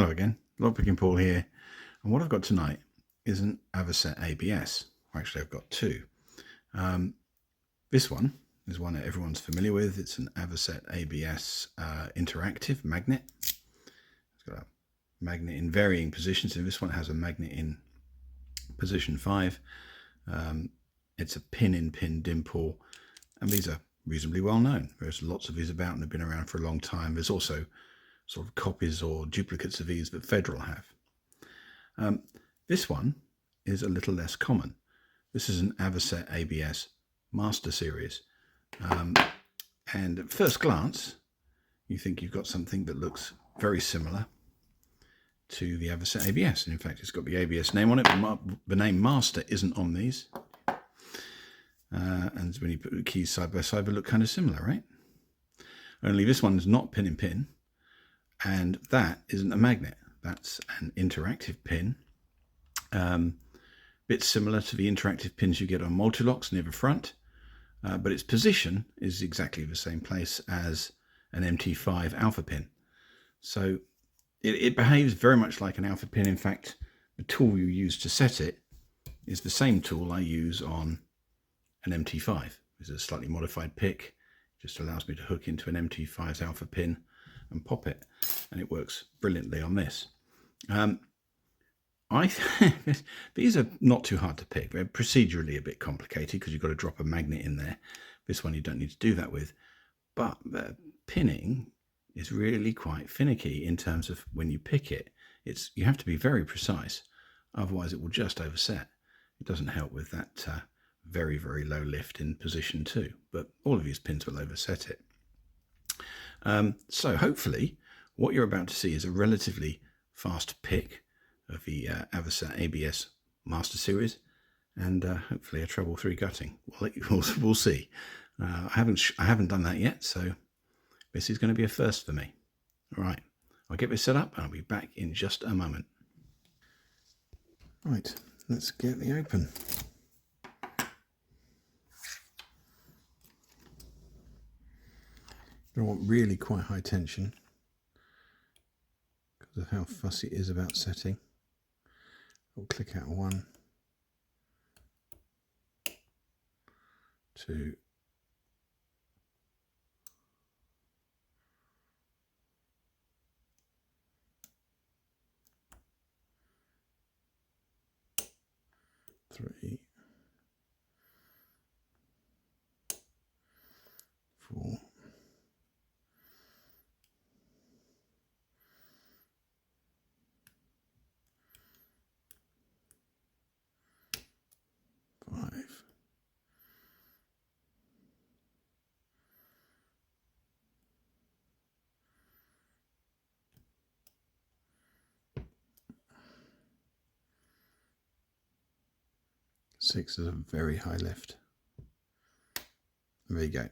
Hello again, Lockpicking Paul here, and what I've got tonight is an Avocet ABS. Actually, I've got two. This one is one that everyone's familiar with. It's an Avocet ABS interactive magnet. It's got a magnet in varying positions, and this one has a magnet in position 5. It's a pin-in-pin dimple, and these are reasonably well known. There's lots of these about and have been around for a long time. There's also sort of copies or duplicates of these that Federal have. This one is a little less common. This is an Avocet ABS Master Series. And at first glance, you think you've got something that looks very similar to the Avocet ABS. And in fact, it's got the ABS name on it, but the name Master isn't on these. And when you put the keys side by side, they look kind of similar, right? Only this one's not pin-in-pin. And that isn't a magnet. That's an interactive pin. Bit similar to the interactive pins you get on multi-locks near the front. But its position is exactly the same place as an MT5 alpha pin. So it behaves very much like an alpha pin. In fact, the tool you use to set it is the same tool I use on an MT5. It's a slightly modified pick. It just allows me to hook into an MT5's alpha pin and pop it, and it works brilliantly on this. These are not too hard to pick. They're procedurally a bit complicated because you've got to drop a magnet in there. This one you don't need to do that with, but the pinning is really quite finicky in terms of when you pick it. You have to be very precise, otherwise it will just overset. It doesn't help with that very, very low lift in position 2, but all of these pins will overset it. So hopefully what you're about to see is a relatively fast pick of the Avocet ABS Master Series, and hopefully a treble-3 gutting. We'll see. I haven't done that yet, so this is going to be a first for me. All right, I'll get this set up and I'll be back in just a moment. Right, let's get the open. I want really quite high tension because of how fussy it is about setting. I'll click out 1, 2, 3, 4, 5, 6 is a very high lift. There you go.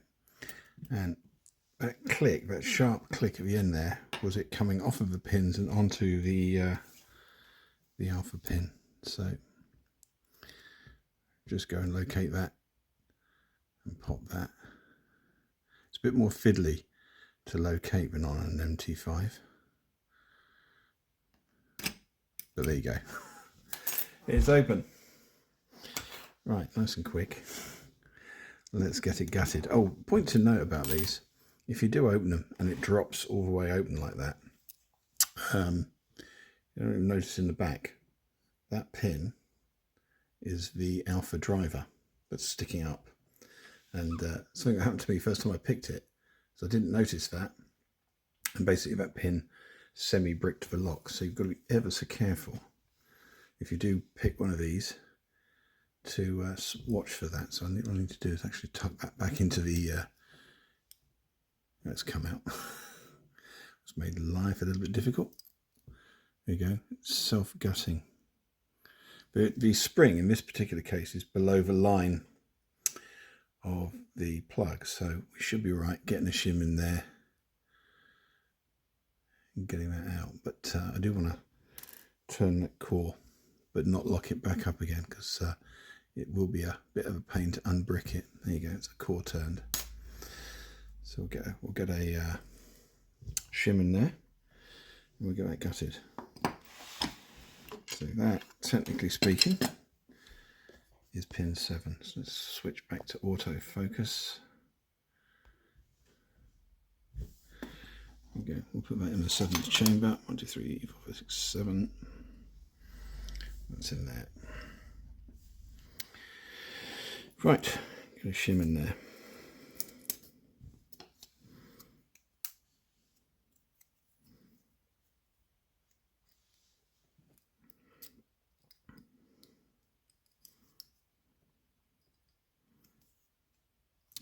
And that click, that sharp click at the end there, was it coming off of the pins and onto the alpha pin. So just go and locate that and pop that. It's a bit more fiddly to locate than on an MT5, but there you go. It's open. Right, nice and quick. Let's get it gutted. Oh, point to note about these: if you do open them and it drops all the way open like that, you don't even notice in the back that pin is the alpha driver that's sticking up. And something that happened to me first time I picked it, so I didn't notice that, and basically that pin semi-bricked the lock. So you've got to be ever so careful if you do pick one of these to watch for that. So all I need to do is actually tuck that back into the let's come out. It's made life a little bit difficult. There you go. It's self-gutting. The spring in this particular case is below the line of the plug, so we should be right getting a shim in there and getting that out. But I do want to turn that core but not lock it back up again, because it will be a bit of a pain to unbrick it. There you go, it's a core turned. So we'll get a shim in there, we'll get that gutted. So that, technically speaking, is pin 7. So let's switch back to autofocus. There we go. We'll put that in the 7th chamber. 1, 2, 3, 4, 5, 6, 7. That's in there. Right, get a shim in there.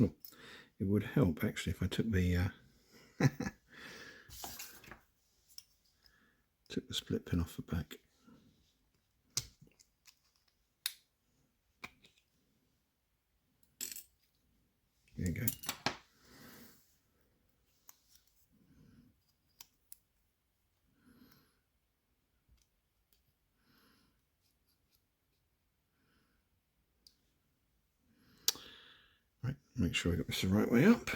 Oh, it would help actually if I took the took the split pin off the back. There you go. Right, make sure I got this the right way up.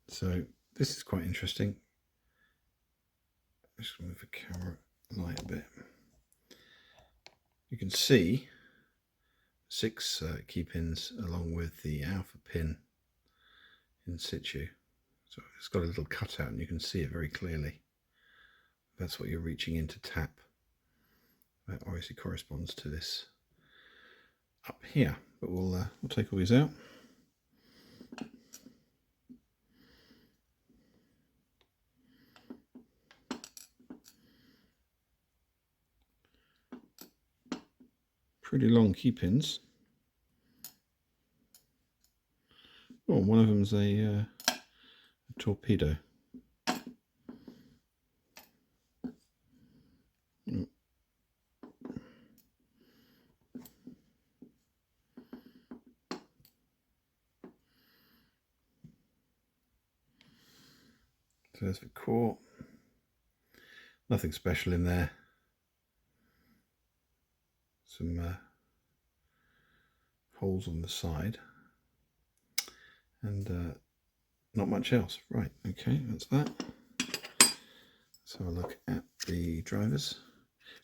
So this is quite interesting. Just move the camera light a bit. You can see 6 key pins along with the alpha pin in situ. So it's got a little cutout and you can see it very clearly. That's what you're reaching in to tap. That obviously corresponds to this up here, but we'll take all these out. Pretty long key pins. Oh, one of them's a torpedo. Oh. So there's the core. Nothing special in there. Some holes on the side and not much else. Right, okay, that's that. Let's have a look at the drivers,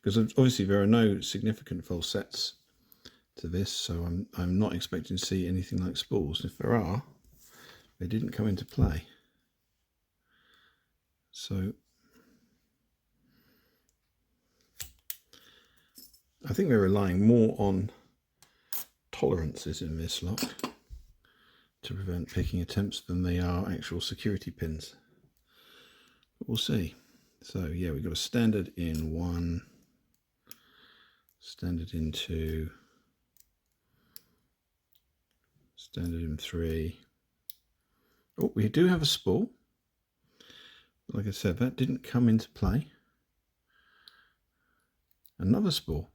because obviously there are no significant falsets to this, so I'm not expecting to see anything like spools. If there are, they didn't come into play. So I think they're relying more on tolerances in this lock to prevent picking attempts than they are actual security pins. But we'll see. So yeah, we've got a standard in 1, standard in 2, standard in 3. Oh, we do have a spool. Like I said, that didn't come into play. Another spool.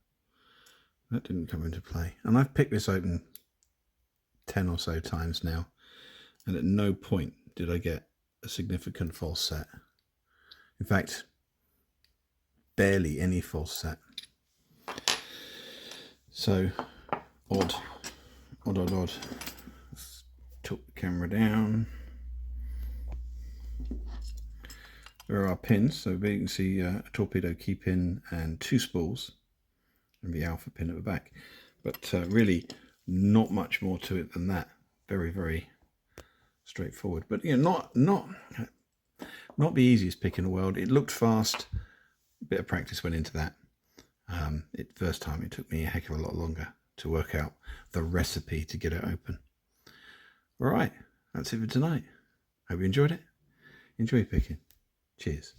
That didn't come into play. And I've picked this open 10 or so times now, and at no point did I get a significant false set. In fact, barely any false set. So, odd. Let's tilt the camera down. There are pins, so you can see a torpedo key pin and 2 spools. And the alpha pin at the back, but really not much more to it than that. Very, very straightforward, but you know, not the easiest pick in the world. It looked fast. A bit of practice went into that. First time it took me a heck of a lot longer to work out the recipe to get it open. All right, that's it for tonight. Hope you enjoyed it. Enjoy picking. Cheers.